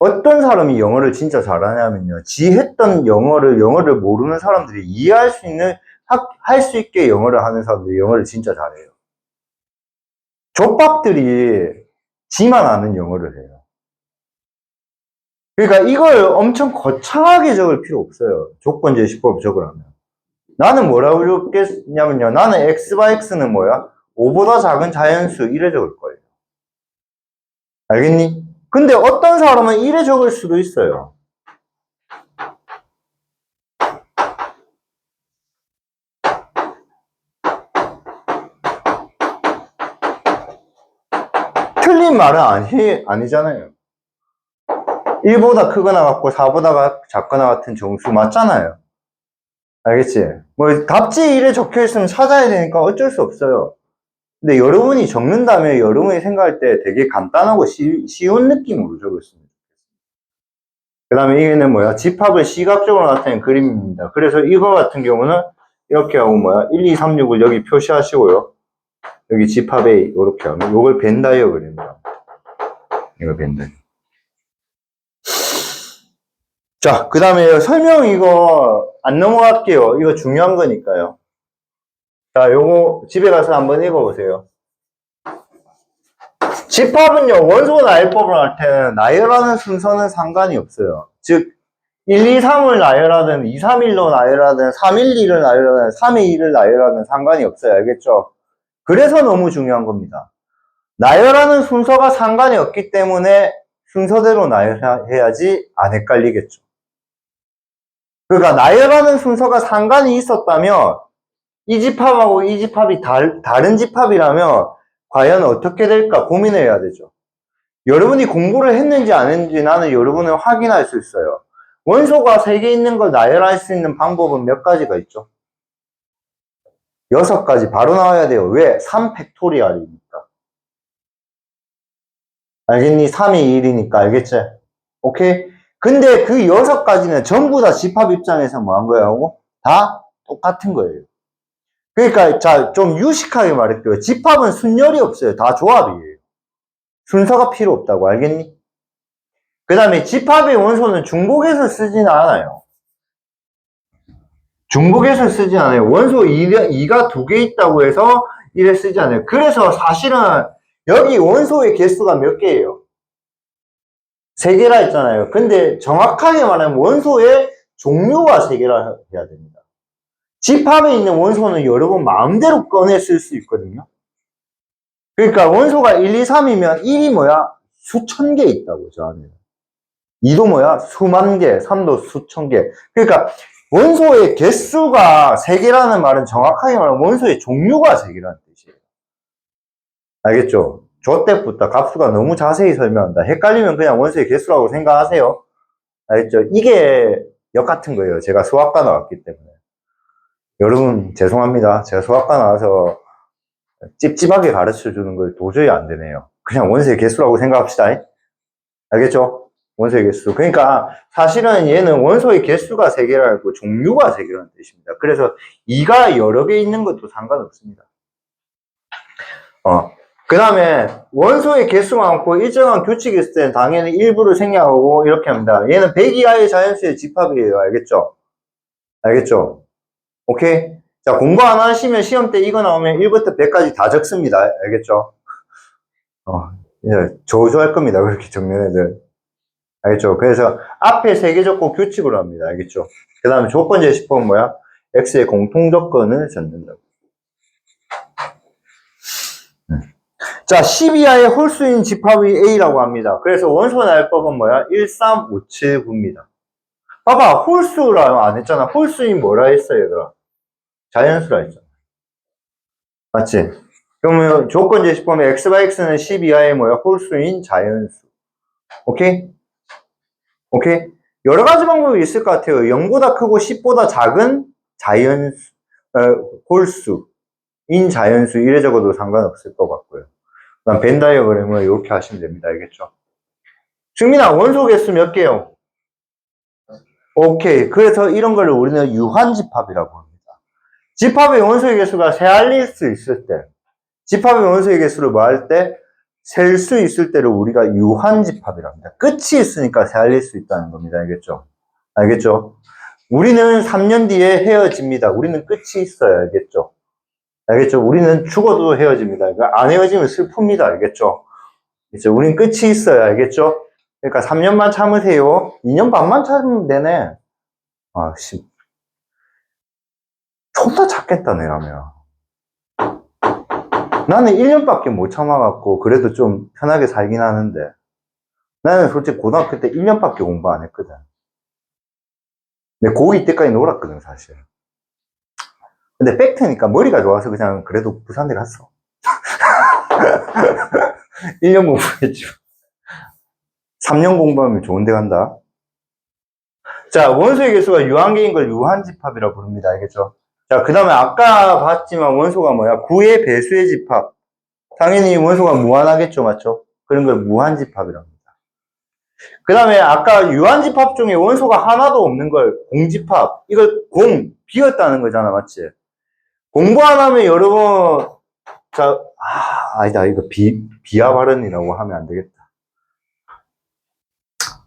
어떤 사람이 영어를 진짜 잘하냐면요. 지 했던 영어를 모르는 사람들이 이해할 수 있게 영어를 하는 사람들이 영어를 진짜 잘해요. 족밥들이 지만 아는 영어를 해요. 그러니까 이걸 엄청 거창하게 적을 필요 없어요. 조건제시법 적으라면. 나는 뭐라고 적겠냐면요. 나는 x바 x는 뭐야? 5보다 작은 자연수 이래 적을 거예요. 알겠니? 근데 어떤 사람은 이래 적을 수도 있어요. 틀린 말은 아니잖아요. 1보다 크거나 같고 4보다 작거나 같은 정수 맞잖아요. 알겠지? 뭐 답지 이래 적혀 있으면 찾아야 되니까 어쩔 수 없어요. 근데 여러분이 적는다면 여러분이 생각할 때 되게 간단하고 쉬운 느낌으로 적었습니다. 그 다음에 이게는 뭐야? 집합을 시각적으로 나타낸 그림입니다. 그래서 이거 같은 경우는 이렇게 하고 뭐야? 1, 2, 3, 6을 여기 표시하시고요. 여기 집합에 이렇게 하면 이걸 벤 다이어그램이라고. 이거 벤 다이어그램. 자, 그 다음에 설명 이거 안 넘어갈게요. 이거 중요한 거니까요. 자, 요거 집에 가서 한번 읽어보세요. 집합은요, 원소 나열법을 할 때는 나열하는 순서는 상관이 없어요. 즉, 1, 2, 3을 나열하든, 2, 3, 1로 나열하든, 3, 1, 2를 나열하든, 3, 2, 1을 나열하든 상관이 없어요. 알겠죠? 그래서 너무 중요한 겁니다. 나열하는 순서가 상관이 없기 때문에 순서대로 나열해야지 안 헷갈리겠죠. 그러니까 나열하는 순서가 상관이 있었다면 이 집합하고 이 집합이 다른 집합이라면 과연 어떻게 될까 고민을 해야 되죠. 여러분이 공부를 했는지 안 했는지 나는 여러분을 확인할 수 있어요. 원소가 3개 있는 걸 나열할 수 있는 방법은 몇 가지가 있죠? 6가지 바로 나와야 돼요. 왜? 3팩토리얼이니까. 알겠니? 3이 1이니까 알겠지? 오케이? 근데 그 6가지는 전부 다 집합 입장에서 뭐 한 거예요? 다 똑같은 거예요. 그러니까 자, 좀 유식하게 말할게요. 집합은 순열이 없어요. 다 조합이에요. 순서가 필요 없다고. 알겠니? 그 다음에 집합의 원소는 중복해서 쓰지는 않아요. 중복해서 쓰지 않아요. 원소 2가 2개 있다고 해서 1에 쓰지 않아요. 그래서 사실은 여기 원소의 개수가 몇 개예요? 3개라 했잖아요. 근데 정확하게 말하면 원소의 종류가 3개라 해야 됩니다. 집합에 있는 원소는 여러분 마음대로 꺼내 쓸 수 있거든요. 그러니까 원소가 1, 2, 3이면 1이 뭐야? 수천 개 있다고 저 안에. 2도 뭐야? 수만 개, 3도 수천 개. 그러니까 원소의 개수가 3개라는 말은 정확하게 말하면 원소의 종류가 3개라는 뜻이에요. 알겠죠? 저 때부터 값수가 너무 자세히 설명한다. 헷갈리면 그냥 원소의 개수라고 생각하세요. 알겠죠? 이게 역 같은 거예요. 제가 수학과 나왔기 때문에. 여러분 죄송합니다. 제가 수학과 나와서 찝찝하게 가르쳐 주는 걸 도저히 안 되네요. 그냥 원소의 개수라고 생각합시다. 알겠죠? 원소의 개수. 그러니까 사실은 얘는 원소의 개수가 3개라고 종류가 3개라는 뜻입니다. 그래서 2가 여러 개 있는 것도 상관없습니다. 그 다음에 원소의 개수가 많고 일정한 규칙이 있을 때는 당연히 일부를 생략하고 이렇게 합니다. 얘는 100 이하의 자연수의 집합이에요. 알겠죠? 알겠죠? 오케이? 자, 공부 안 하시면 시험 때 이거 나오면 1부터 100까지 다 적습니다. 알겠죠? 조조할 겁니다. 그렇게 적는 애들. 알겠죠? 그래서 앞에 3개 적고 규칙으로 합니다. 알겠죠? 그 다음에 조건 제시법은 뭐야? X의 공통조건을 잡는다고. 자, 10 이하의 홀수인 집합이 A라고 합니다. 그래서 원소 나열법은 뭐야? 1, 3, 5, 7, 9입니다. 봐봐, 홀수라 안 했잖아. 홀수인 뭐라 했어, 얘들아? 자연수라 했잖아. 맞지? 그러면 조건 제시법에 X바 X는 10 이하의 뭐야? 홀수인 자연수. 오케이? 오케이? 여러 가지 방법이 있을 것 같아요. 0보다 크고 10보다 작은 자연수, 홀수인 자연수. 이래 적어도 상관없을 것 같고요. 그다음 벤 다이어그램을 이렇게 하시면 됩니다. 알겠죠? 승민아, 원소 개수 몇 개요? 오케이. 그래서 이런 걸 우리는 유한집합이라고 합니다. 집합의 원소의 개수가 세알릴 수 있을 때, 집합의 원소의 개수를 뭐 할 때? 셀 수 있을 때를 우리가 유한집합이라고 합니다. 끝이 있으니까 세알릴 수 있다는 겁니다. 알겠죠? 알겠죠? 우리는 3년 뒤에 헤어집니다. 우리는 끝이 있어요. 알겠죠? 알겠죠? 우리는 죽어도 헤어집니다. 그러니까 안 헤어지면 슬픕니다. 알겠죠? 이제 우린 끝이 있어요. 알겠죠? 그러니까 3년만 참으세요. 2년 반만 참으면 되네. 아, 씨. 존나 찾겠다, 내라면. 나는 1년밖에 못 참아갖고, 그래도 좀 편하게 살긴 하는데. 나는 솔직히 고등학교 때 1년밖에 공부 안 했거든. 근데 고2 때까지 놀았거든, 사실. 근데 팩트니까 머리가 좋아서 그냥 그래도 부산대 갔어. 1년 공부했죠. 3년 공부하면 좋은 데 간다. 자, 원소의 개수가 유한계인 걸 유한집합이라고 부릅니다. 알겠죠? 자, 그 다음에 아까 봤지만 원소가 뭐야? 9의 배수의 집합. 당연히 원소가 무한하겠죠, 맞죠? 그런 걸 무한집합이라고 합니다. 그 다음에 아까 유한집합 중에 원소가 하나도 없는 걸 공집합. 이걸 비었다는 거잖아, 맞지? 공부 안 하면 여러분, 자, 아니다. 이거 비하 발언이라고 하면 안 되겠다.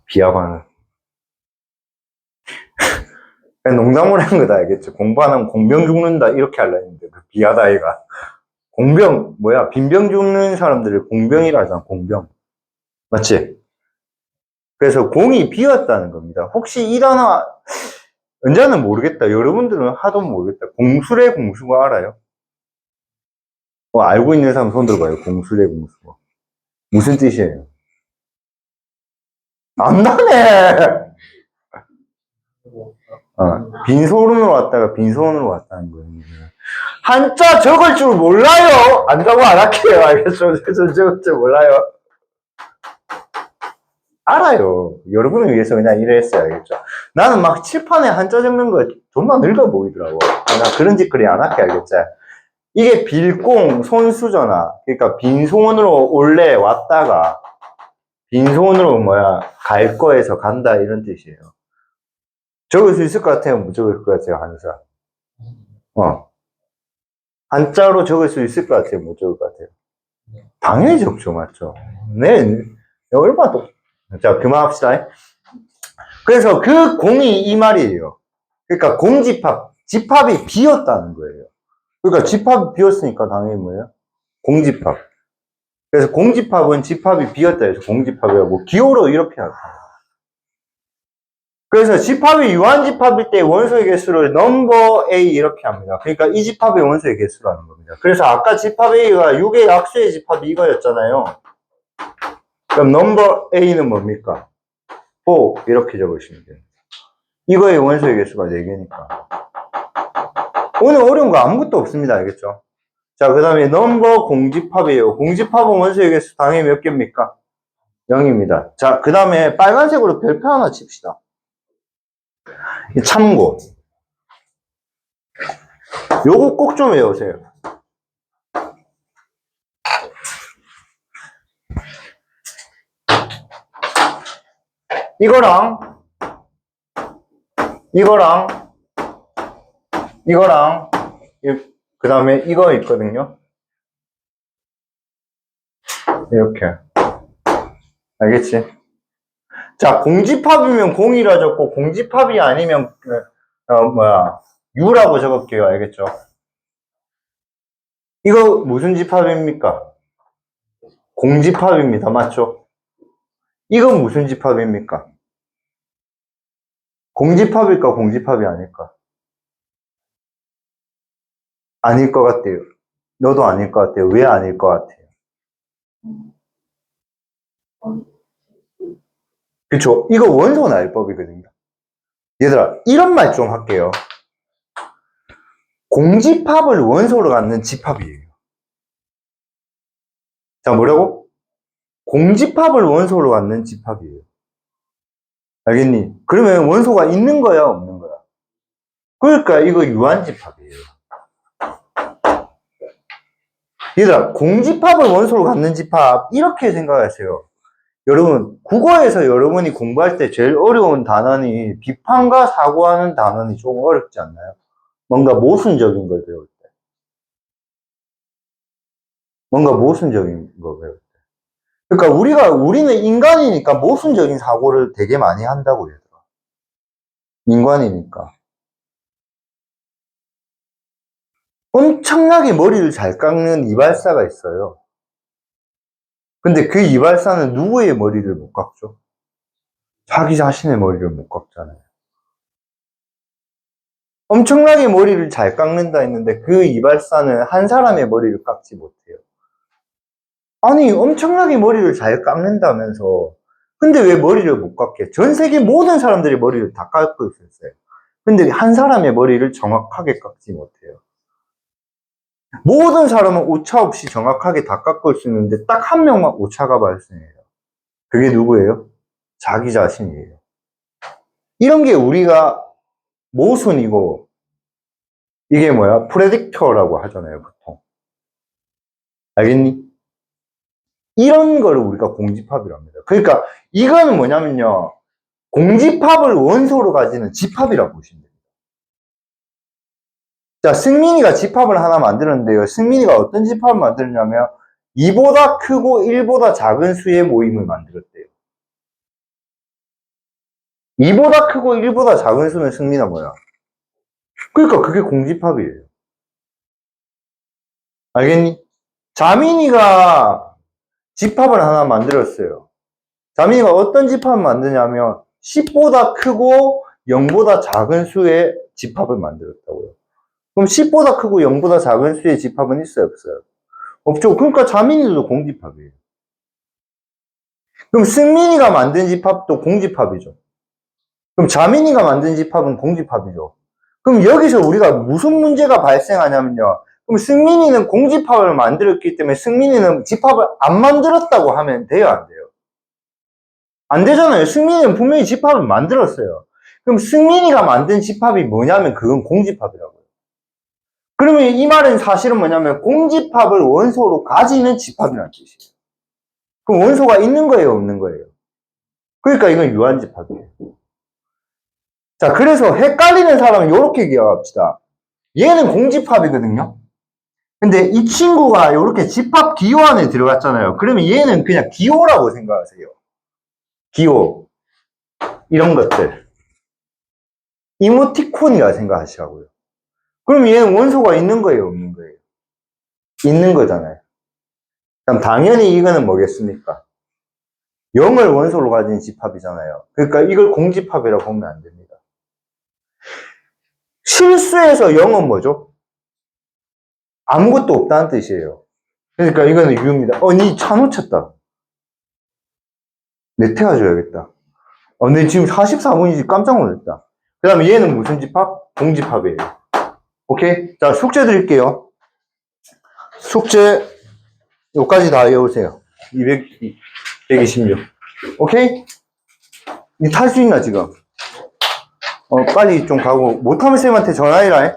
비하 발언. 농담을 한 거다, 알겠죠? 공부 안 하면 공병 죽는다, 이렇게 하려 했는데, 그 비하다, 이가. 공병, 뭐야, 빈병 죽는 사람들을 공병이라 하잖아, 공병. 맞지? 그래서 공이 비었다는 겁니다. 혹시 이 단어, 언제는 모르겠다. 여러분들은 하도 모르겠다. 공술의 공수가 알아요? 알고 있는 사람 손 들어봐요, 공술의 공수가. 무슨 뜻이에요? 안 나네! 빈손으로 왔다가 빈손으로 왔다는 거예요. 한자 적을 줄 몰라요! 안다고 안 할게요. 알겠죠? 저 적을 줄 몰라요. 알아요. 여러분을 위해서 그냥 일을 했어요. 알겠죠? 나는 막 칠판에 한자 적는 거 존나 늙어 보이더라고. 나 그런 짓거리 안 할게, 알겠지? 이게 빌공, 손수저나, 그러니까 빈손으로 원래 왔다가, 빈손으로 갈 거에서 간다, 이런 뜻이에요. 적을 수 있을 것 같아요? 못 적을 것 같아요, 한자? 한자로 적을 수 있을 것 같아요? 못 적을 것 같아요? 당연히 적죠, 맞죠? 네, 얼마나 또. 자, 그만합시다. 그래서 그 공이 이 말이에요. 그러니까 공집합, 집합이 비었다는 거예요. 그러니까 집합이 비었으니까 당연히 뭐예요? 공집합. 그래서 공집합은 집합이 비었다 해서 공집합이라고 기호로 이렇게 할거예요. 그래서 집합이 유한집합일 때 원소의 개수를 넘버 A 이렇게 합니다. 그러니까 이 집합의 원소의 개수라는 겁니다. 그래서 아까 집합 A가 6의 약수의 집합이 이거였잖아요. 그럼 넘버 A는 뭡니까? 4 이렇게 적으시면 돼요. 이거의 원소의 개수가 4개니까. 오늘 어려운 거 아무것도 없습니다. 알겠죠? 자, 그 다음에 넘버 공집합이에요. 공집합은 원소의 개수 당연히 몇 개입니까? 0입니다. 자, 그 다음에 빨간색으로 별표 하나 칩시다. 참고. 요거 꼭 좀 외우세요. 이거랑 그 다음에 이거 있거든요. 이렇게. 알겠지? 자, 공집합이면 공이라 적고 공집합이 아니면 U라고 적을게요. 알겠죠? 이거 무슨 집합입니까? 공집합입니다. 맞죠? 이건 무슨 집합입니까? 공집합일까? 공집합이 아닐까? 아닐 것 같아요. 너도 아닐 것 같아요. 왜 아닐 것 같아요? 그쵸? 이거 원소 나열법이거든요. 얘들아, 이런 말 좀 할게요. 공집합을 원소로 갖는 집합이에요. 자, 뭐라고? 공집합을 원소로 갖는 집합이에요. 알겠니? 그러면 원소가 있는 거야, 없는 거야? 그러니까 이거 유한집합이에요. 얘들아, 공집합을 원소로 갖는 집합, 이렇게 생각하세요. 여러분, 국어에서 여러분이 공부할 때 제일 어려운 단어는 비판과 사고하는 단어는 좀 어렵지 않나요? 뭔가 모순적인 걸 배울 때. 뭔가 모순적인 걸 배울 때. 그러니까 우리는 인간이니까 모순적인 사고를 되게 많이 한다고 얘들아. 인간이니까. 엄청나게 머리를 잘 깎는 이발사가 있어요. 근데 그 이발사는 누구의 머리를 못 깎죠? 자기 자신의 머리를 못 깎잖아요. 엄청나게 머리를 잘 깎는다 했는데 그 이발사는 한 사람의 머리를 깎지 못해요. 아니, 엄청나게 머리를 잘 깎는다면서. 근데 왜 머리를 못 깎게? 전 세계 모든 사람들이 머리를 다 깎고 있었어요. 근데 한 사람의 머리를 정확하게 깎지 못해요. 모든 사람은 오차 없이 정확하게 다 깎을 수 있는데 딱 한 명만 오차가 발생해요. 그게 누구예요? 자기 자신이에요. 이런 게 우리가 모순이고, 이게 뭐야? 프레딕터라고 하잖아요, 보통. 알겠니? 이런 거를 우리가 공집합이랍니다. 그러니까 이거는 뭐냐면요. 공집합을 원소로 가지는 집합이라고 보시면 됩니다. 자, 승민이가 집합을 하나 만들었는데요. 승민이가 어떤 집합을 만들었냐면 2보다 크고 1보다 작은 수의 모임을 만들었대요. 2보다 크고 1보다 작은 수는 승민아 뭐야? 그러니까 그게 공집합이에요. 알겠니? 자민이가 집합을 하나 만들었어요. 자민이가 어떤 집합을 만드냐면 10보다 크고 0보다 작은 수의 집합을 만들었다고요. 그럼 10보다 크고 0보다 작은 수의 집합은 있어요, 없어요? 없죠. 그러니까 자민이도 공집합이에요. 그럼 승민이가 만든 집합도 공집합이죠. 그럼 자민이가 만든 집합은 공집합이죠. 그럼 여기서 우리가 무슨 문제가 발생하냐면요. 그럼 승민이는 공집합을 만들었기 때문에 승민이는 집합을 안 만들었다고 하면 돼요, 안 돼요? 안 되잖아요. 승민이는 분명히 집합을 만들었어요. 그럼 승민이가 만든 집합이 뭐냐면 그건 공집합이라고요. 그러면 이 말은 사실은 뭐냐면 공집합을 원소로 가지는 집합이라는 뜻이에요. 그럼 원소가 있는 거예요, 없는 거예요? 그러니까 이건 유한집합이에요. 자, 그래서 헷갈리는 사람은 이렇게 기억합시다. 얘는 공집합이거든요. 근데 이 친구가 이렇게 집합 기호 안에 들어갔잖아요. 그러면 얘는 그냥 기호라고 생각하세요. 기호. 이런 것들. 이모티콘이라 생각하시라고요. 그럼 얘는 원소가 있는 거예요, 없는 거예요? 있는 거잖아요. 그럼 당연히 이거는 뭐겠습니까? 0을 원소로 가진 집합이잖아요. 그러니까 이걸 공집합이라고 보면 안 됩니다. 실수에서 0은 뭐죠? 아무것도 없다는 뜻이에요. 그러니까 이거는 유입니다. 니 차 놓쳤다. 내 태워줘야겠다. 내 지금 44분이지 깜짝 놀랐다. 그 다음에 얘는 무슨 집합? 공집합이에요. 오케이? 자, 숙제 드릴게요. 숙제, 요까지 다 외우세요. 126. 오케이? 니 탈 수 있나, 지금? 빨리 좀 가고, 못하면 쌤한테 전화해라.